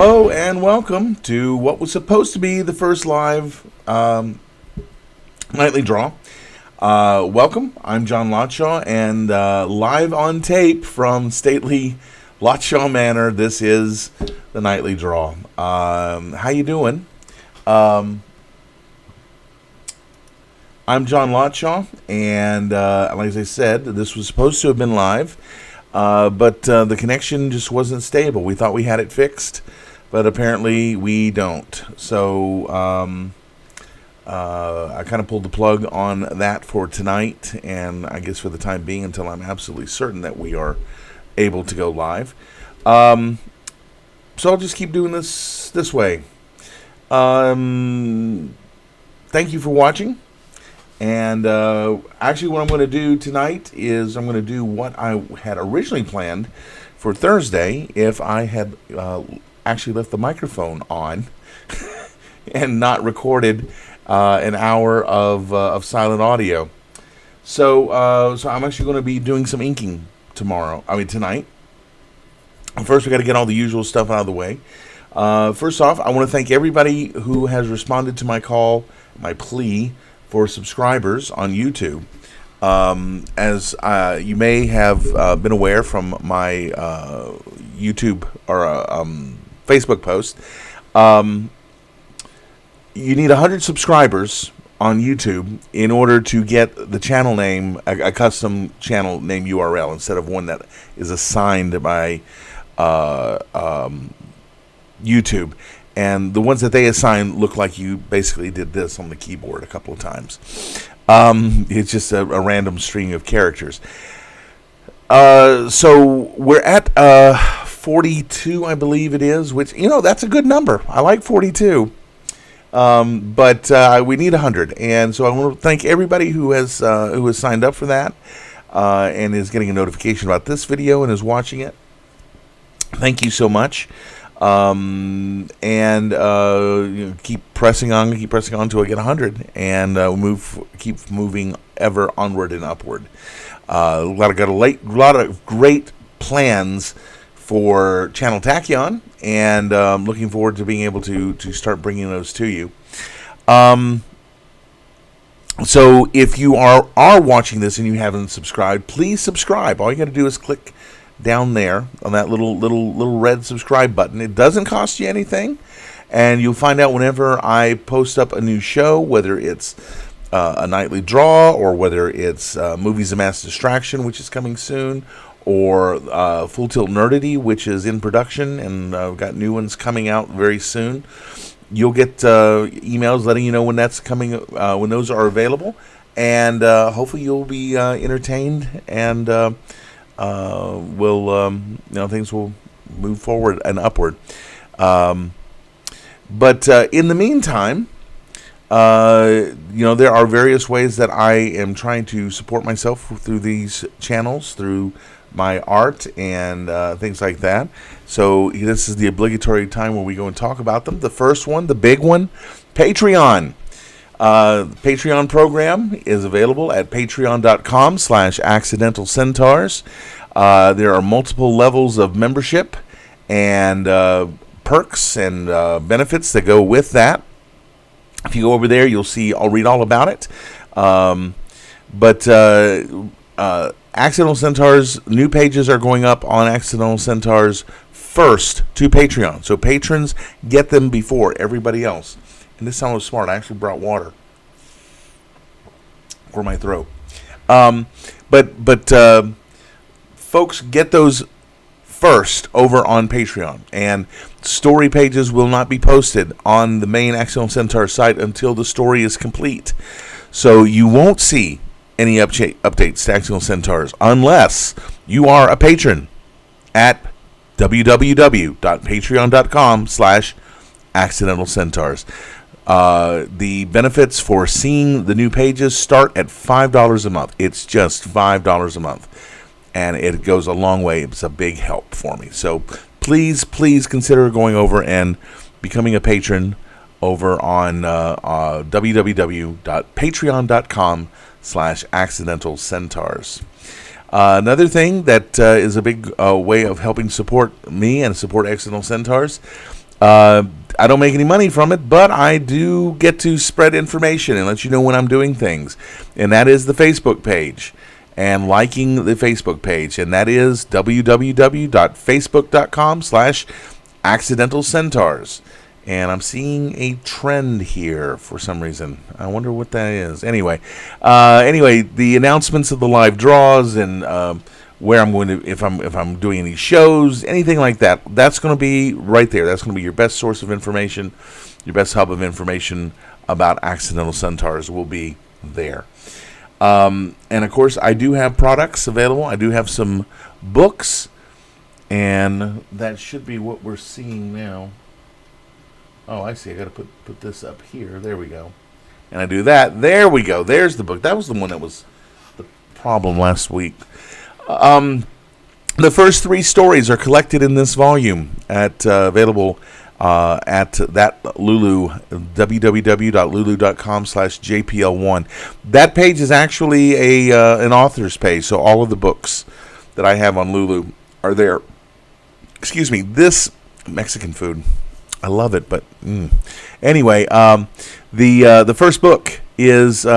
Hello and welcome to what was supposed to be the first live nightly draw. Welcome, I'm John Lotshaw, and live on tape from stately Lotshaw Manor, this is the nightly draw. How you doing? I'm John Lotshaw, and like I said, this was supposed to have been live, but the connection just wasn't stable. We thought we had it fixed, but apparently we don't. So I kind of pulled the plug on that for tonight, and I guess for the time being until I'm absolutely certain that we are able to go live. So I'll just keep doing this way. Thank you for watching. And actually what I'm going to do tonight is I'm going to do what I had originally planned for Thursday if I had actually left the microphone on and not recorded an hour of silent audio. So I'm actually going to be doing some inking tonight. First, we got to get all the usual stuff out of the way. First off, I want to thank everybody who has responded to my plea for subscribers on YouTube. As you may have been aware from my YouTube or Facebook post, you need 100 subscribers on YouTube in order to get the channel name, a custom channel name URL, instead of one that is assigned by YouTube. And the ones that they assign look like you basically did this on the keyboard a couple of times. It's just a random string of characters. So we're at 42, I believe it is, which, that's a good number. I like 42. But we need 100. And so I want to thank everybody who has signed up for that and is getting a notification about this video and is watching it. Thank you so much. And keep pressing on until I get 100, and keep moving ever onward and upward. Got a lot of great plans for Channel Tachyon, and looking forward to being able to start bringing those to you. So if you are watching this and you haven't subscribed, please subscribe. All you got to do is click down there on that little red subscribe button. It doesn't cost you anything, and you'll find out whenever I post up a new show, whether it's a nightly draw, or whether it's Movies of Mass Distraction, which is coming soon, or Full Tilt Nerdity, which is in production, and I've got new ones coming out very soon. You'll get emails letting you know when that's coming, when those are available, and hopefully you'll be entertained, and things will move forward and upward. But in the meantime, there are various ways that I am trying to support myself through these channels, through my art and things like that. So this is the obligatory time where we go and talk about them. The first one, the big one, Patreon. The Patreon program is available at patreon.com/accidental centaurs. There are multiple levels of membership and perks and benefits that go with that. If you go over there, I'll read all about it. But Accidental Centaurs, new pages are going up on Accidental Centaurs first to Patreon. So patrons get them before everybody else. And this sounded smart. I actually brought water for my throat. But folks get those first over on Patreon. And story pages will not be posted on the main Accidental Centaur site until the story is complete. So you won't see any updates to Accidental Centaurs unless you are a patron at www.patreon.com/accidental centaurs. The benefits for seeing the new pages start at $5 a month. It's just $5 a month, and it goes a long way. It's a big help for me. So please consider going over and becoming a patron over on www.patreon.com/accidental centaurs. Another thing that is a big way of helping support me and support Accidental Centaurs, I don't make any money from it, but I do get to spread information and let you know when I'm doing things. And that is the Facebook page and liking the Facebook page. And that is www.facebook.com/accidental centaurs. And I'm seeing a trend here for some reason. I wonder what that is. Anyway, the announcements of the live draws and where I'm going to, if I'm doing any shows, anything like that, that's going to be right there. That's going to be your best source of information, your best hub of information about accidental centaurs will be there. And of course, I do have products available. I do have some books, and that should be what we're seeing now. Oh, I see. I got to put this up here. There we go. And I do that. There we go. There's the book. That was the one that was the problem last week. The first 3 stories are collected in this volume available at that Lulu, www.lulu.com/JPL1. That page is actually an author's page, so all of the books that I have on Lulu are there. Excuse me, this Mexican food, I love it, but anyway, the first book is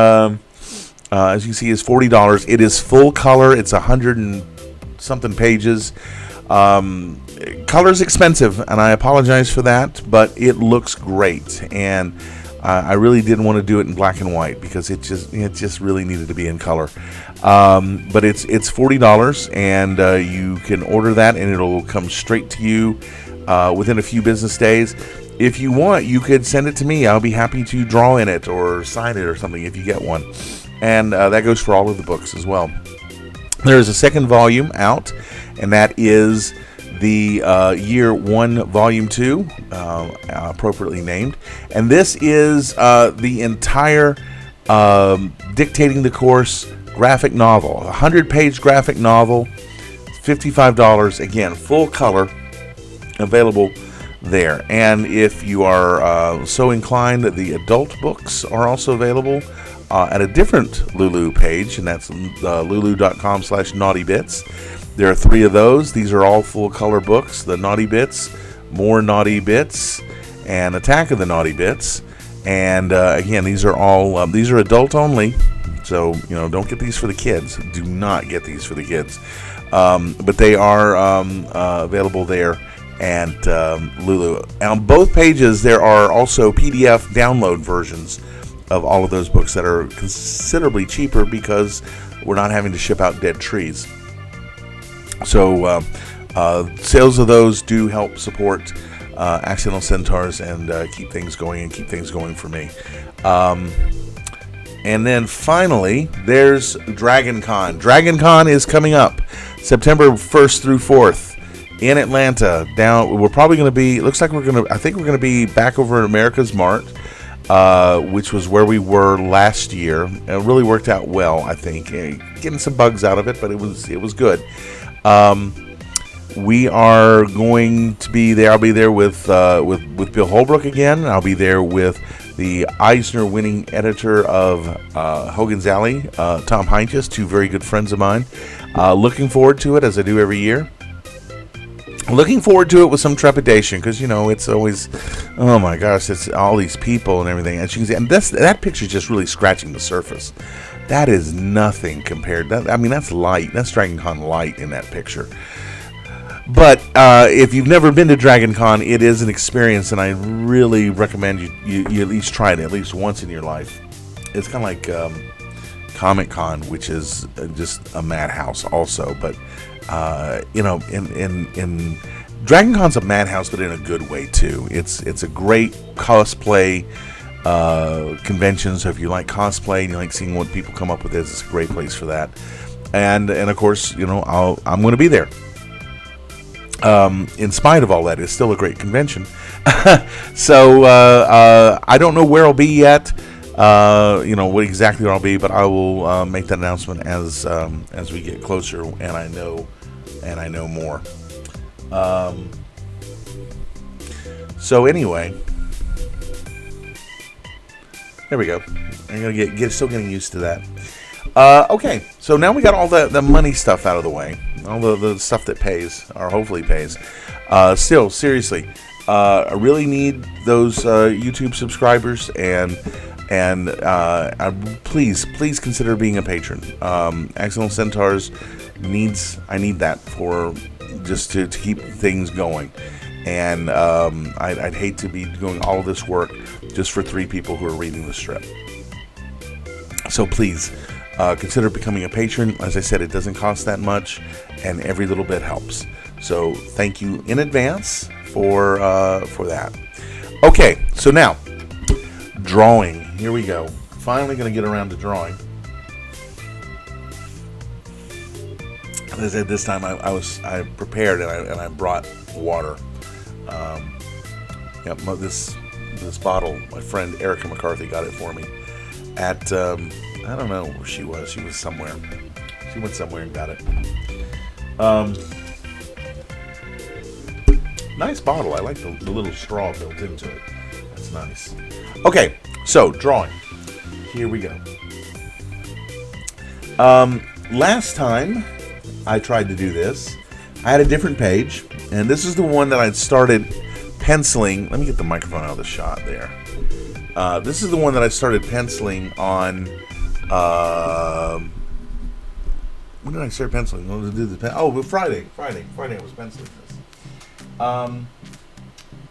as you can see, is $40. It is full color. It's 100 and something pages. Color's expensive, and I apologize for that, but it looks great. And I really didn't want to do it in black and white because it just really needed to be in color. But it's $40, and you can order that, and it'll come straight to you within a few business days. If you want, you could send it to me. I'll be happy to draw in it or sign it or something if you get one. And that goes for all of the books as well. There is a second volume out, and that is the Year 1, Volume 2, appropriately named. And this is the entire Dictating the Course graphic novel. A 100-page graphic novel, $55. Again, full color, available there. And if you are so inclined, the adult books are also available at a different Lulu page, and that's lulu.com/naughtybits. There are 3 of those. These are all full color books: The Naughty Bits, More Naughty Bits, and Attack of the Naughty Bits. And again, these are all these are adult only, so don't get these for the kids. Do not get these for the kids. But they are available there at Lulu. On both pages, there are also PDF download versions of all of those books that are considerably cheaper because we're not having to ship out dead trees. So sales of those do help support Accidental Centaurs and keep things going for me. And then finally, there's Dragon Con. Dragon Con is coming up September 1st through 4th in Atlanta. We're probably going to be, I think we're going to be back over at America's Mart, which was where we were last year. It really worked out well, I think. Getting some bugs out of it, but it was good. We are going to be there. I'll be there with Bill Holbrook again. I'll be there with the Eisner-winning editor of Hogan's Alley, Tom Heinches, 2 very good friends of mine. Looking forward to it, as I do every year. Looking forward to it with some trepidation because it's always, oh my gosh, it's all these people and everything. As you can see, and that picture is just really scratching the surface. That is nothing compared. That's light. That's Dragon Con light in that picture. But if you've never been to Dragon Con, it is an experience, and I really recommend you at least try it at least once in your life. It's kind of like Comic Con, which is just a madhouse also, but in Dragon Con's a madhouse, but in a good way too. It's a great cosplay convention. So if you like cosplay and you like seeing what people come up with, it's a great place for that. And of course, I'm going to be there. In spite of all that, it's still a great convention. So I don't know where I'll be yet. What exactly I'll be, but I will make that announcement as we get closer and I know more. So anyway, there we go. I'm gonna still getting used to that. Okay, so now we got all the money stuff out of the way, all the stuff that pays, or hopefully pays. Still, seriously, I really need those YouTube subscribers, and please consider being a patron. Accidental Centaurs I need that for just to keep things going, and I'd hate to be doing all of this work just for 3 people who are reading the strip. So please consider becoming a patron. As I said, it doesn't cost that much, and every little bit helps. So thank you in advance for that. Okay, so now drawing. Here we go. Finally going to get around to drawing. As I said, this time I prepared and I brought water. This bottle, my friend Erica McCarthy got it for me at I don't know where she was. She was somewhere. She went somewhere and got it. Nice bottle. I like the little straw built into it. That's nice. Okay, so drawing. Here we go. Last time I tried to do this, I had a different page, and this is the one that I'd started penciling. Let me get the microphone out of the shot there. This is the one that I started penciling on. When did I start penciling? Friday. Friday I was penciling this.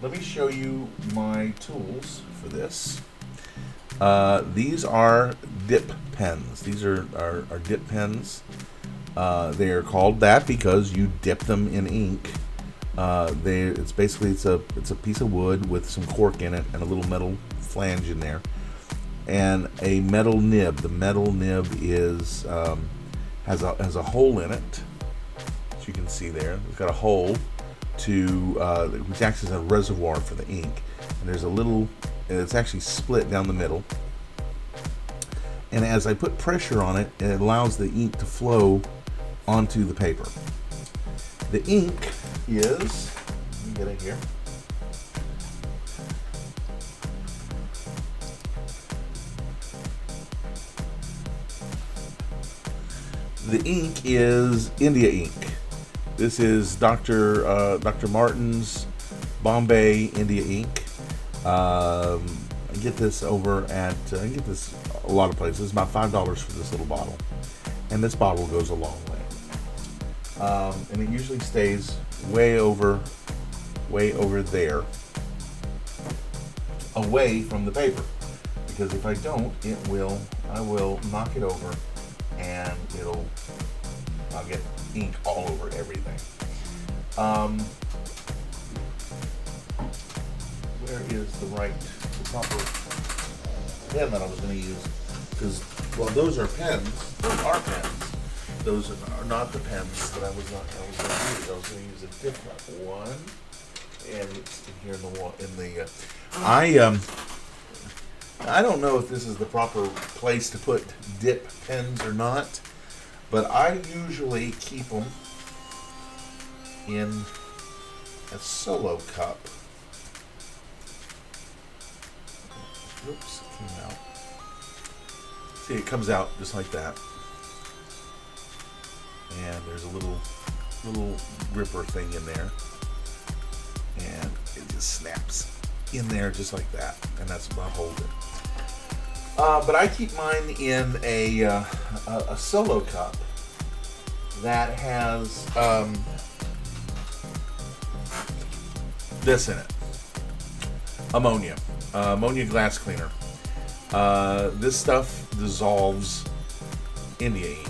Let me show you my tools for this. These are dip pens. These are dip pens. They are called that because you dip them in ink. It's a piece of wood with some cork in it and a little metal flange in there, and a metal nib. The metal nib has a hole in it, as you can see there. It's got a hole which acts as a reservoir for the ink, and there's it's actually split down the middle. And as I put pressure on it, it allows the ink to flow onto the paper. The ink is, let me get it here. The ink is India ink. This is Dr. Martin's Bombay India ink. I get this over at I get this a lot of places. It's about $5 for this little bottle, and this bottle goes a long way. And it usually stays way over there, away from the paper, because if I don't, I will knock it over, and I'll get ink all over everything. Where is the proper pen that I was going to use? Because, well, those are pens. Those are pens. Those are not the pens that I was going to use. I was going to use a different one. And it's in here in the wall. I don't know if this is the proper place to put dip pens or not, but I usually keep them in a solo cup. Oops, it came out. See, it comes out just like that. And there's a little gripper thing in there. And it just snaps in there just like that. And that's what I hold it. But I keep mine in a solo cup that has this in it. Ammonia glass cleaner. This stuff dissolves India ink.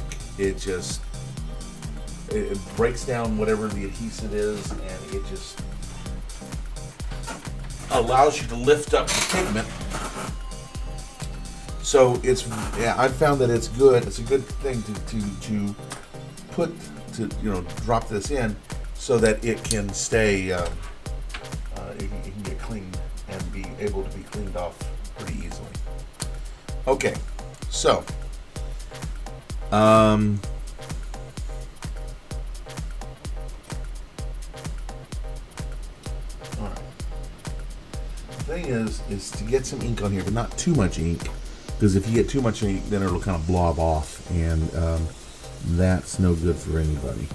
It breaks down whatever the adhesive is, and it just allows you to lift up the pigment. So I've found that it's good. It's a good thing to drop this in so that it can stay. It can get cleaned and be able to be cleaned off pretty easily. Okay, so all right. The thing is to get some ink on here, but not too much ink, because if you get too much ink, then it'll kind of blob off, and that's no good for anybody.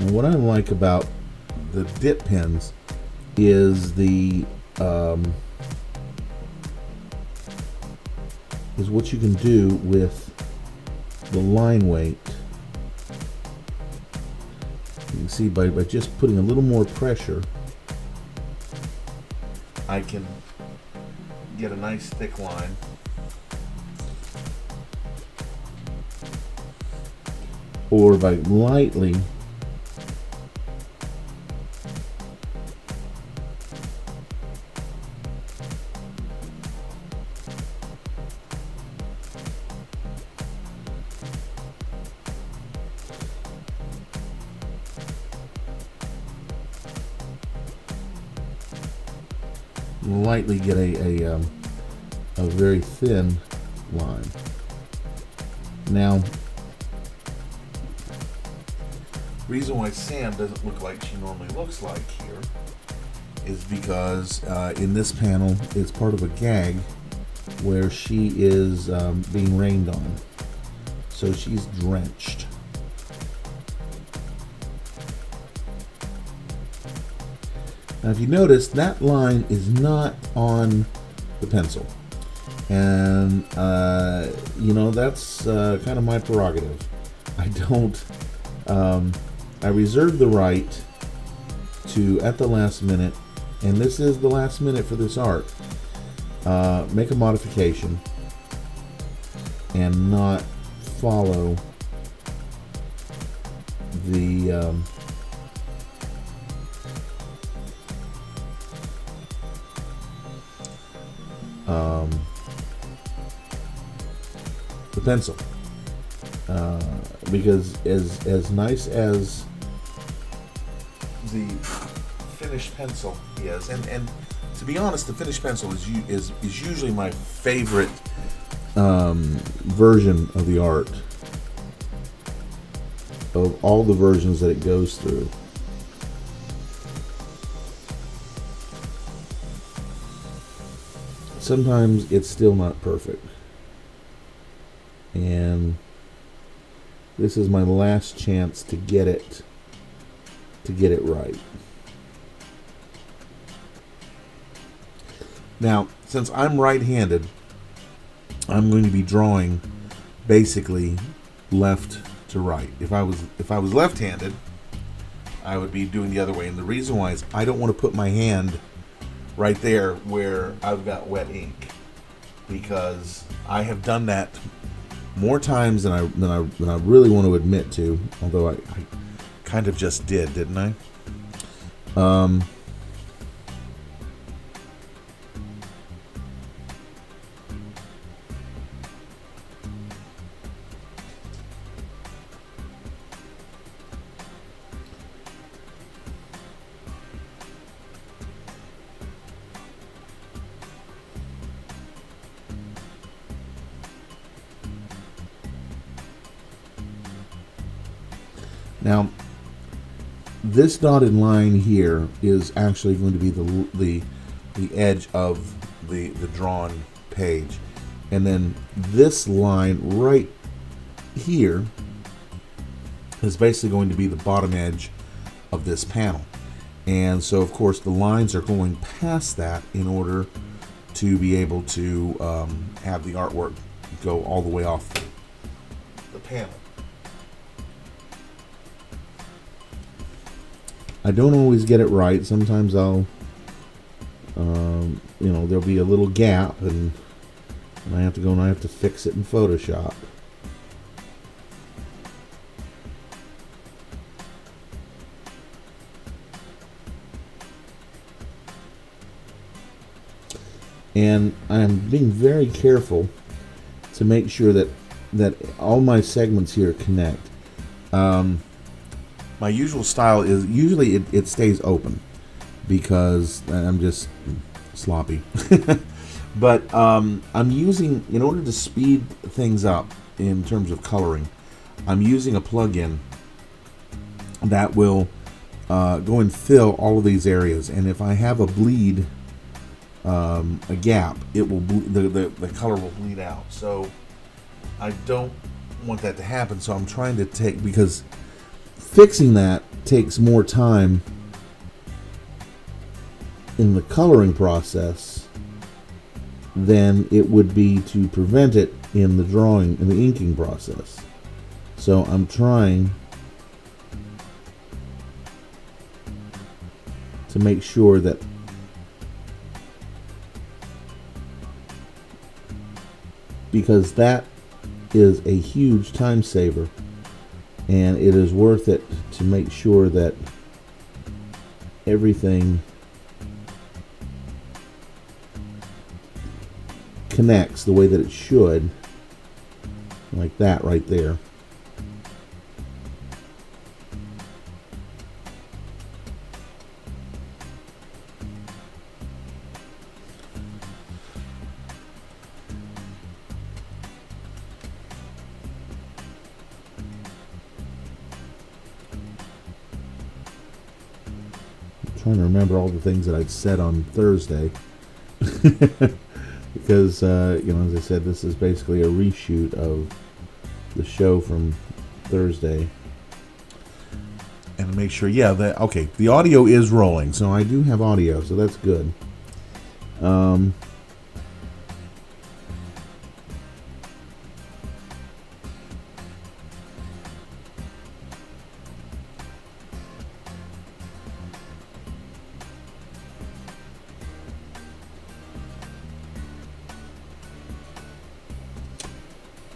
And what I like about the dip pens is is what you can do with the line weight. You can see by just putting a little more pressure, I can get a nice thick line. Or by lightly get a very thin line. Now, reason why Sam doesn't look like she normally looks like here is because in this panel it's part of a gag where she is being rained on, so she's drenched. Now, if you notice, that line is not on the pencil, and that's kind of my prerogative. I don't. I reserve the right to, at the last minute, and this is the last minute for this art, make a modification and not follow the pencil, because as nice as the finished pencil is, and to be honest, the finished pencil is usually my favorite version of the art, of all the versions that it goes through. Sometimes it's still not perfect, and this is my last chance to get it right. Now, since I'm right-handed, I'm going to be drawing basically left to right. If I was left-handed, I would be doing the other way, and the reason why is I don't want to put my hand right there where I've got wet ink, because I have done that more times than I really want to admit to, although I kind of just did, didn't I? Now, this dotted line here is actually going to be the edge of the drawn page, and then this line right here is basically going to be the bottom edge of this panel. And so, of course, the lines are going past that in order to be able to have the artwork go all the way off the panel. I don't always get it right. Sometimes I'll, there'll be a little gap, and I have to go and I have to fix it in Photoshop. And I'm being very careful to make sure that all my segments here connect. My usual style is usually it stays open because I'm just sloppy. But I'm using, in order to speed things up in terms of coloring, I'm using a plugin that will go and fill all of these areas. And if I have a bleed, a gap, it will the color will bleed out. So I don't want that to happen. So I'm trying to because fixing that takes more time in the coloring process than it would be to prevent it in the drawing, in the inking process. So I'm trying to make sure that because that is a huge time saver, and it is worth it to make sure that everything connects the way that it should, like that right there. Trying to remember all the things that I'd said on Thursday because as I said, this is basically a reshoot of the show from Thursday. And to make sure, okay, the audio is rolling, so I do have audio, so that's good.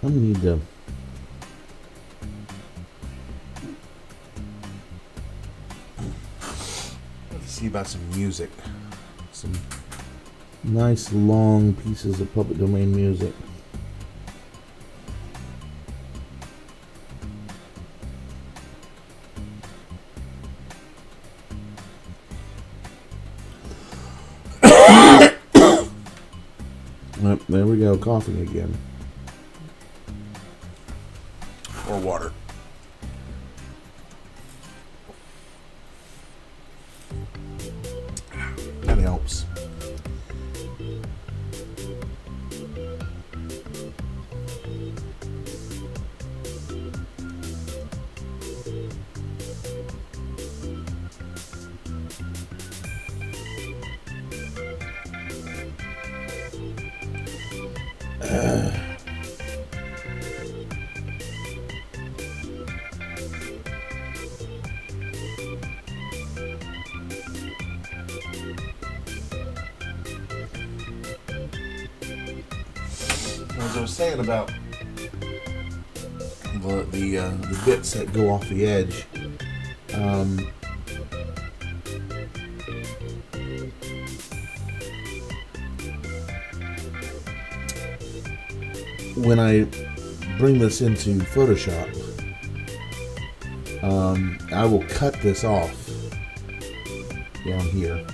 I need to see about some music, some nice long pieces of public domain music. There we go, coughing again. Or water. That helps. As I was saying about the bits that go off the edge, when I bring this into Photoshop, I will cut this off down here.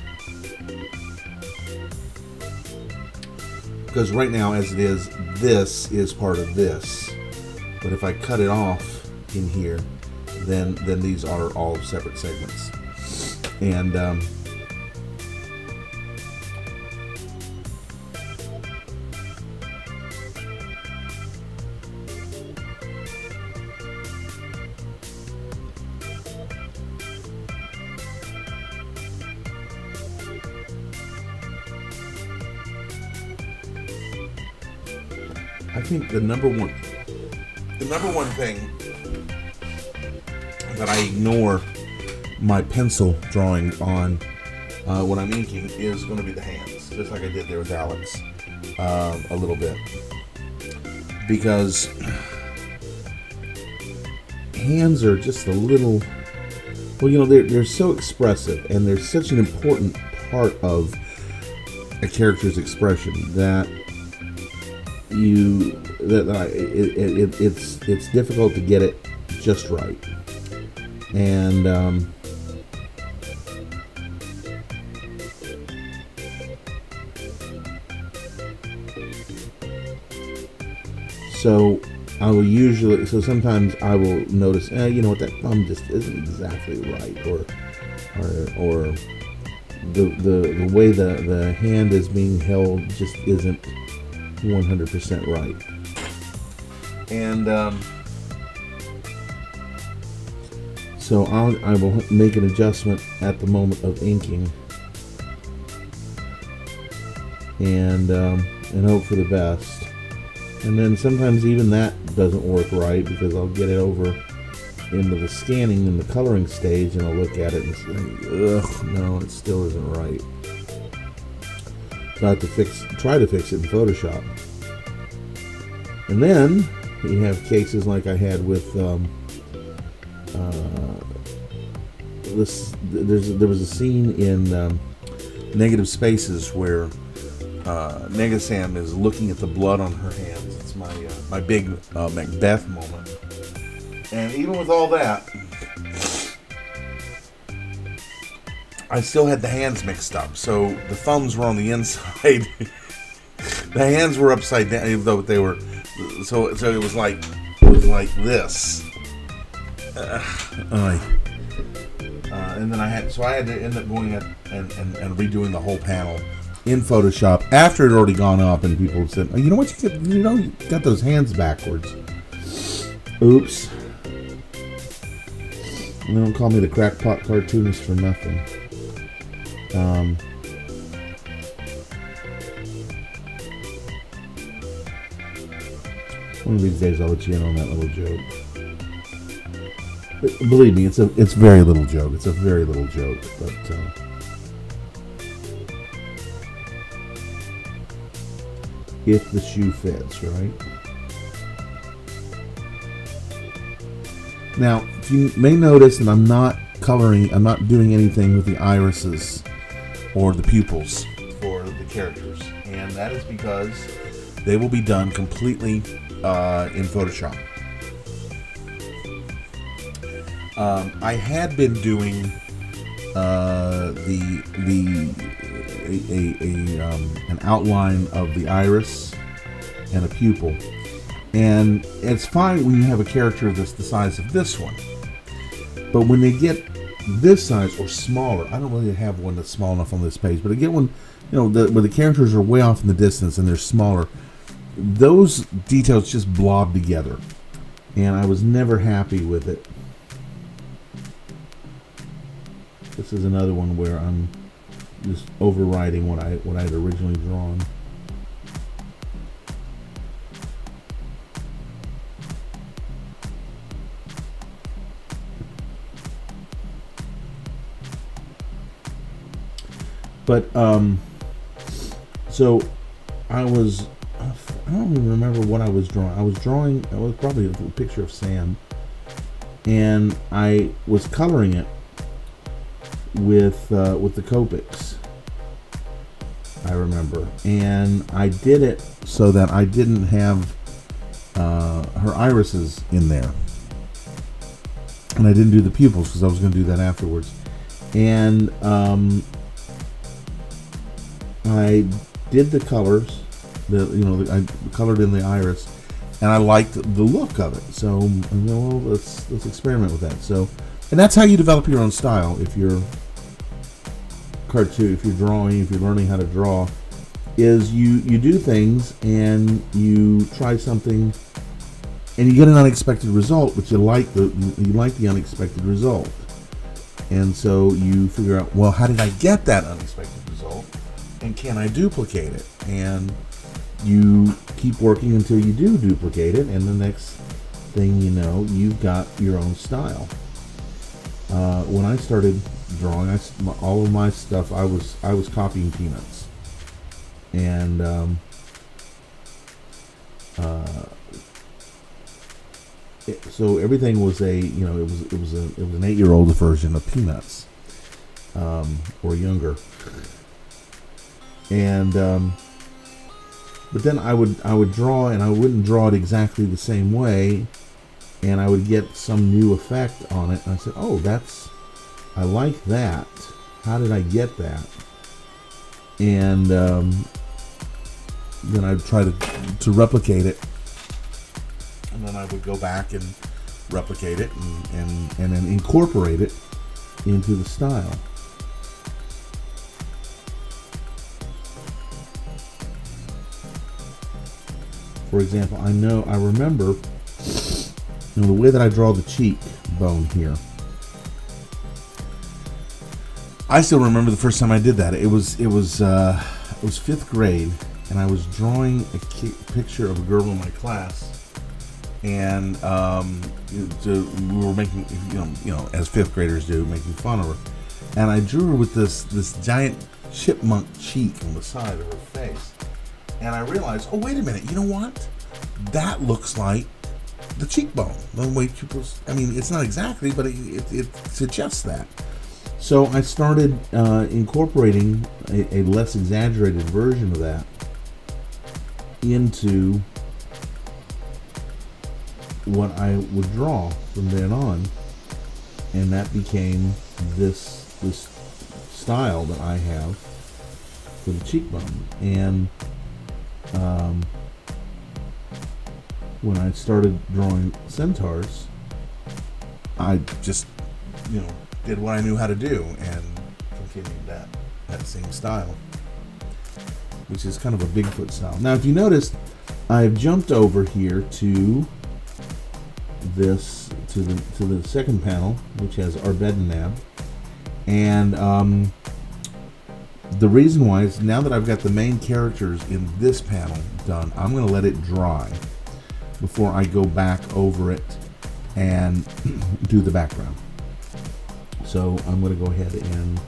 Because right now, as it is, this is part of this. But if I cut it off in here, then these are all separate segments. And I think the number one thing that I ignore my pencil drawing on when I'm inking is going to be the hands, just like I did there with Alex a little bit, because hands are just a little, well, they're so expressive, and they're such an important part of a character's expression that it's difficult to get it just right. And so I will usually, sometimes I will notice, that thumb just isn't exactly right, or the way the hand is being held just isn't 100% right. And so So I will make an adjustment at the moment of inking, and hope for the best. And then sometimes even that doesn't work right, because I'll get it over into the scanning and the coloring stage, and I'll look at it and say, ugh, no, it still isn't right. So I have to try to fix it in Photoshop. And then you have cases like I had with there was a scene in Negative Spaces where Negasam is looking at the blood on her hands. It's my big Macbeth moment. And even with all that, I still had the hands mixed up. So the thumbs were on the inside. The hands were upside down, even though they were. So it was like this. And then I had to end up going up and redoing the whole panel in Photoshop after it had already gone up, and people said, "Oh, you know what? You got those hands backwards." Oops. And they don't call me the crackpot cartoonist for nothing. One of these days I'll let you in on that little joke. But believe me, it's very little joke. It's a very little joke, but if the shoe fits, right? Now, if you may notice that I'm not doing anything with the irises or the pupils for the characters, and that is because they will be done completely in Photoshop. I had been doing an outline of the iris and a pupil, and it's fine when you have a character that's the size of this one. But when they get this size or smaller, I don't really have one that's small enough on this page, but I get one, where the characters are way off in the distance and they're smaller. Those details just blob together, and I was never happy with it. This is another one where I'm just overriding what I'd originally drawn. But so I don't even remember what I was drawing. It was probably a picture of Sam, and I was coloring it with the Copics, I remember, and I did it so that I didn't have her irises in there, and I didn't do the pupils because I was going to do that afterwards, and I did the colors, I colored in the iris, and I liked the look of it. So let's experiment with that. So, and that's how you develop your own style. If you're if you're drawing, if you're learning how to draw, is you do things and you try something, and you get an unexpected result, but you like the unexpected result, and so you figure out, well, how did I get that unexpected result? And can I duplicate it? And you keep working until you do duplicate it, and the next thing you know, you've got your own style. When I started drawing, all of my stuff, I was copying Peanuts, and so everything was it was an 8-year-old version of Peanuts, or younger. And but then I would draw, and I wouldn't draw it exactly the same way, and I would get some new effect on it, and I said, oh, I like that. How did I get that? And then I'd try to replicate it, and then I would go back and replicate it and then incorporate it into the style. For example, I remember the way that I draw the cheek bone here I still remember the first time I did that. It was 5th grade, and I was drawing a picture of a girl in my class, and we were making, as 5th graders do, making fun of her. And I drew her with this giant chipmunk cheek on the side of her face. And I realized, oh, wait a minute, you know what? That looks like the cheekbone. The way pupils, it's not exactly, but it suggests that. So I started incorporating a less exaggerated version of that into what I would draw from then on. And that became this style that I have for the cheekbone. And when I started drawing centaurs, I just, did what I knew how to do and continued that same style, which is kind of a Bigfoot style. Now, if you notice, I've jumped over here to the second panel, which has Arbedinab, and the reason why is now that I've got the main characters in this panel done, I'm going to let it dry before I go back over it and do the background. So I'm going to go ahead and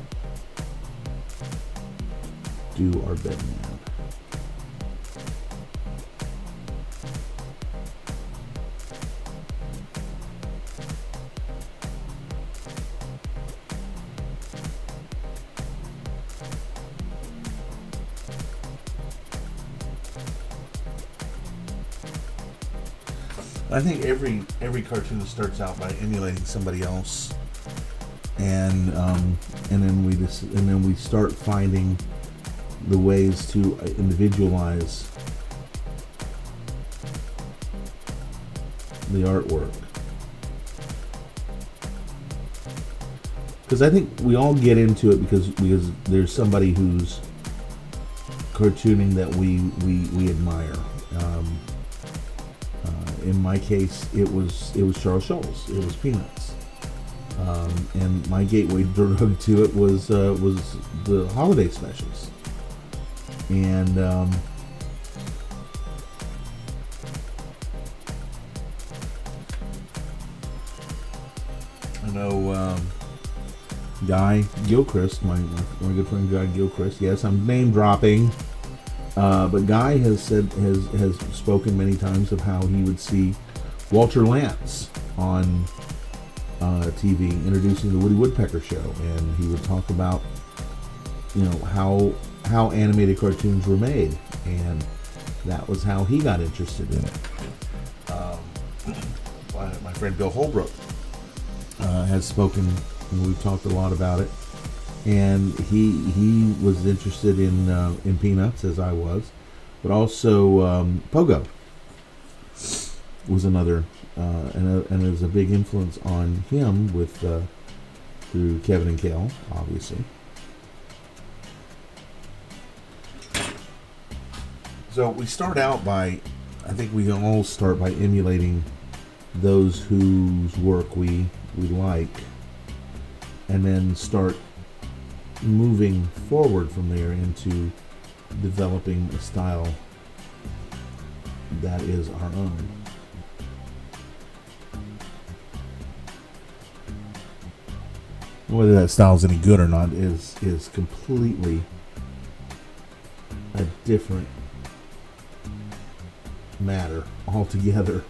do Arbedinab. I think every cartoon starts out by emulating somebody else, and then we start finding the ways to individualize the artwork. Because I think we all get into it because there's somebody who's cartooning that we admire. In my case, it was Charles Schulz. It was Peanuts, and my gateway drug to it was the holiday specials. And I know Guy Gilchrist, my good friend Guy Gilchrist. Yes, I'm name dropping. But Guy has spoken many times of how he would see Walter Lantz on TV introducing the Woody Woodpecker Show, and he would talk about how animated cartoons were made, and that was how he got interested in it. My friend Bill Holbrook has spoken, and we've talked a lot about it. And he was interested in Peanuts, as I was, but also Pogo was another, and it was a big influence on him through Kevin and Kel, obviously. So we start out by, I think we all start by emulating those whose work we like, and then start moving forward from there into developing a style that is our own. Whether that style is any good or not is completely a different matter altogether.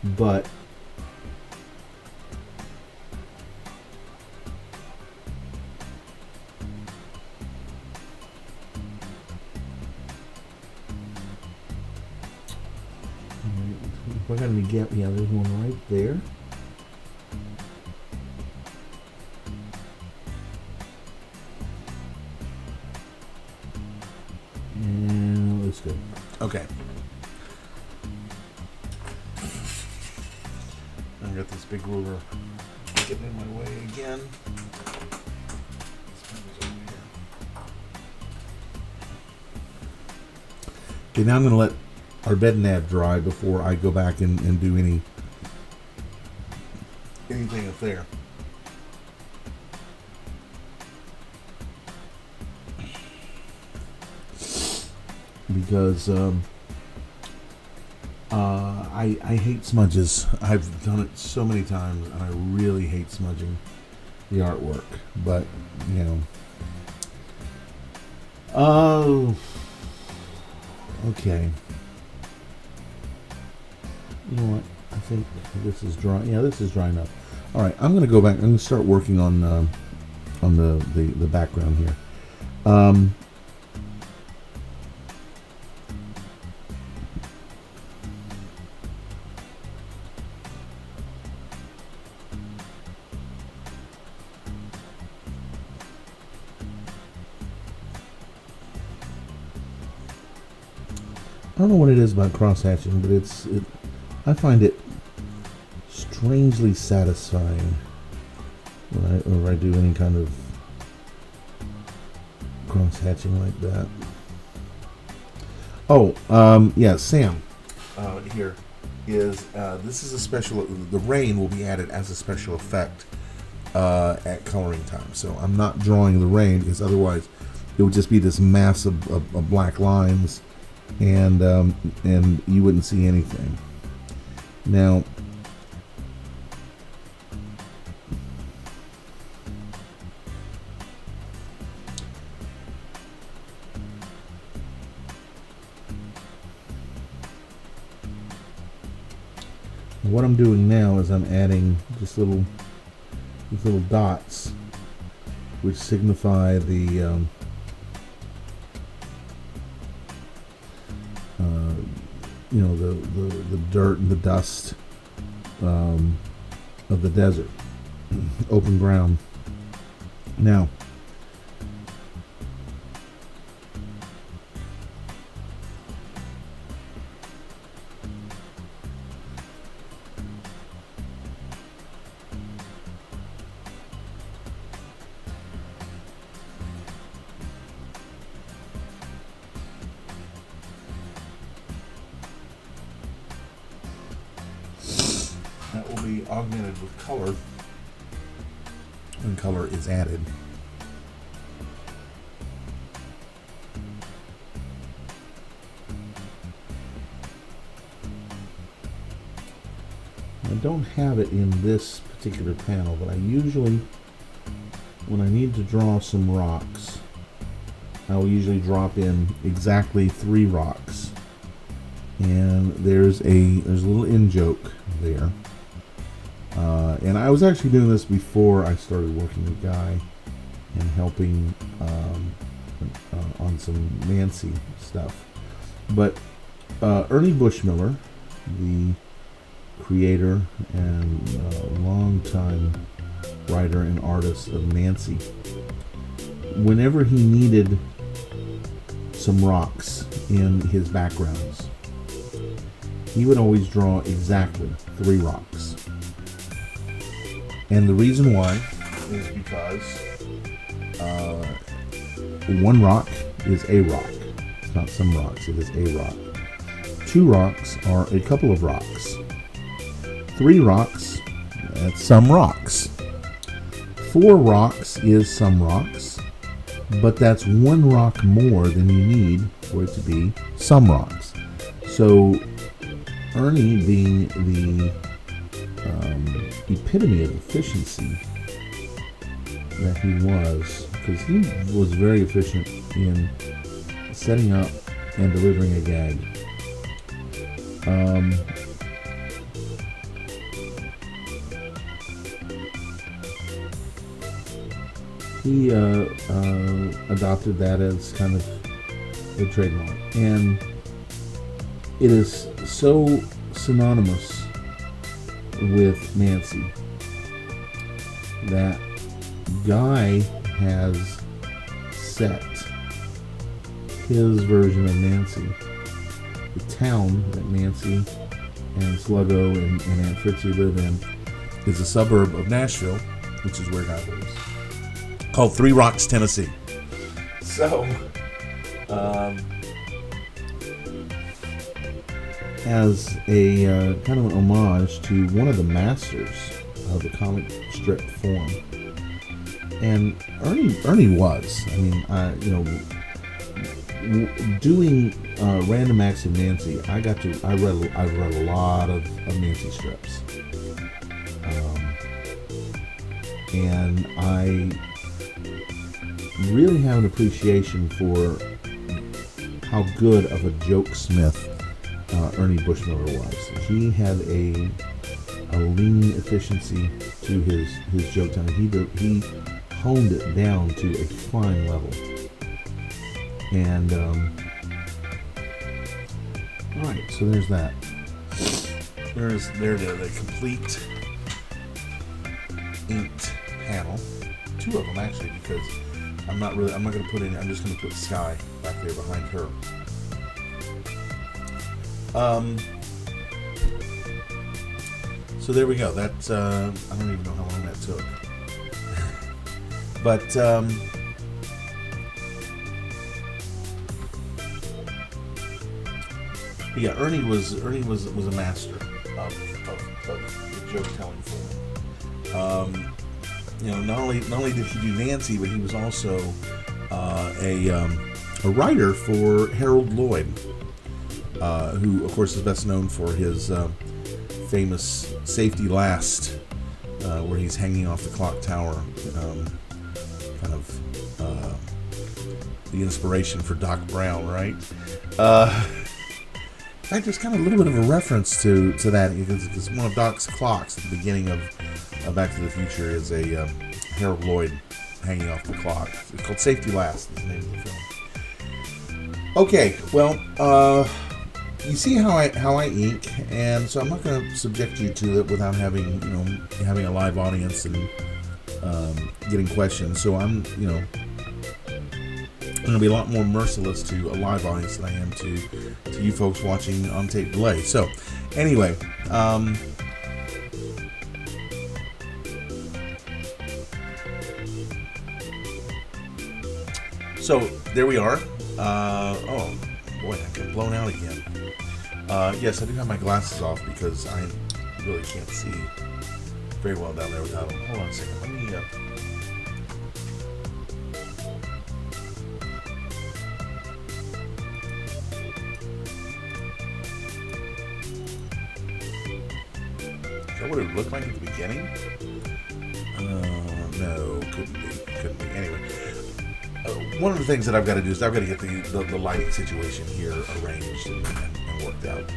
But we're going to get, there's one right there. And let's go. Okay. I got this big ruler getting in my way again. Okay, now I'm going to let Arbedinab dry before I go back and do anything up there. because I hate smudges. I've done it so many times, and I really hate smudging the artwork. But you know, oh, okay. You know what? I think this is dry. Yeah, this is dry enough. All right, I'm going to go back. I'm going to start working on the background here. I don't know what it is about cross-hatching, but I find it strangely satisfying when I do any kind of cross-hatching like that. Oh, yeah, Sam. Here is this is a special. The rain will be added as a special effect at coloring time. So I'm not drawing the rain because otherwise it would just be this mass of black lines. And you wouldn't see anything. Now, what I'm doing now is I'm adding these little dots, which signify the the dirt and the dust of the desert, open ground. Now, that will be augmented with color when color is added. I don't have it in this particular panel, but I usually, when I need to draw some rocks, I will usually drop in exactly 3 rocks. And there's a little in joke there. And I was actually doing this before I started working with Guy and helping on some Nancy stuff. But Ernie Bushmiller, the creator and longtime writer and artist of Nancy, whenever he needed some rocks in his backgrounds, he would always draw exactly 3 rocks. And the reason why is because 1 rock is a rock. It's not some rocks, it is a rock. 2 rocks are a couple of rocks. 3 rocks, that's some rocks. 4 rocks is some rocks, but that's 1 rock more than you need for it to be some rocks. So Ernie, being the epitome of efficiency that he was, because he was very efficient in setting up and delivering a gag. He adopted that as kind of a trademark, and it is so synonymous with Nancy that Guy has set his version of Nancy, the town that Nancy and Sluggo and Aunt Fritzy live in, is a suburb of Nashville, which is where Guy lives, called 3 Rocks, Tennessee. So, as a kind of an homage to one of the masters of the comic strip form. And Ernie was. I mean, doing Random Acts of Nancy, I read a lot of Nancy strips, and I really have an appreciation for how good of a jokesmith Ernie Bushmiller was. He had a lean efficiency to his joke telling. He honed it down to a fine level. And all right, so there's that. There's the complete inked panel. Two of them actually, because I'm not going to put in. I'm just going to put Sky back there behind her. So there we go. That's I don't even know how long that took, but yeah, Ernie was a master of the joke telling form. Not only did he do Nancy, but he was also a writer for Harold Lloyd, who of course is best known for his famous Safety Last, where he's hanging off the clock tower, kind of the inspiration for Doc Brown, right? In fact, there's kind of a little bit of a reference to that, because one of Doc's clocks at the beginning of Back to the Future is a Harold Lloyd hanging off the clock. It's called Safety Last, is the name of the film. Okay, well, you see how I ink, and so I'm not going to subject you to it without having a live audience and getting questions. So I'm going to be a lot more merciless to a live audience than I am to you folks watching on tape delay. So anyway, so there we are. Oh boy, I got blown out again. Yes, I do have my glasses off because I really can't see very well down there without them. Hold on a second. Let me. Is that what it looked like at the beginning? No, couldn't be. Anyway, one of the things that I've got to do is I've got to get the lighting situation here arranged and worked out.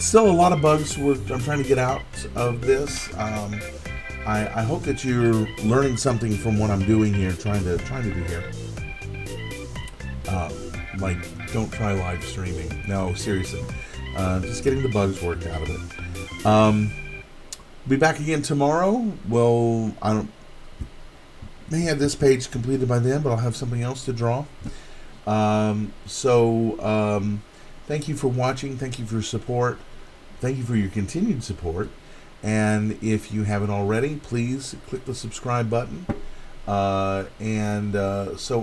Still a lot of bugs I'm trying to get out of this. I hope that you're learning something from what I'm doing here, trying to do here. Like, don't try live streaming. No, seriously. Just getting the bugs worked out of it. Be back again tomorrow. Well, may have this page completed by then, but I'll have something else to draw. Thank you for watching. Thank you for your support. Thank you for your continued support. And if you haven't already, please click the subscribe button. So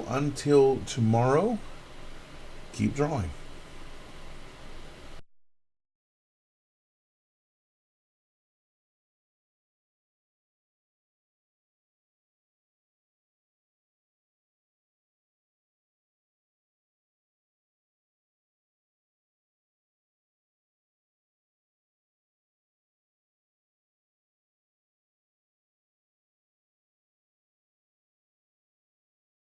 until tomorrow, keep drawing.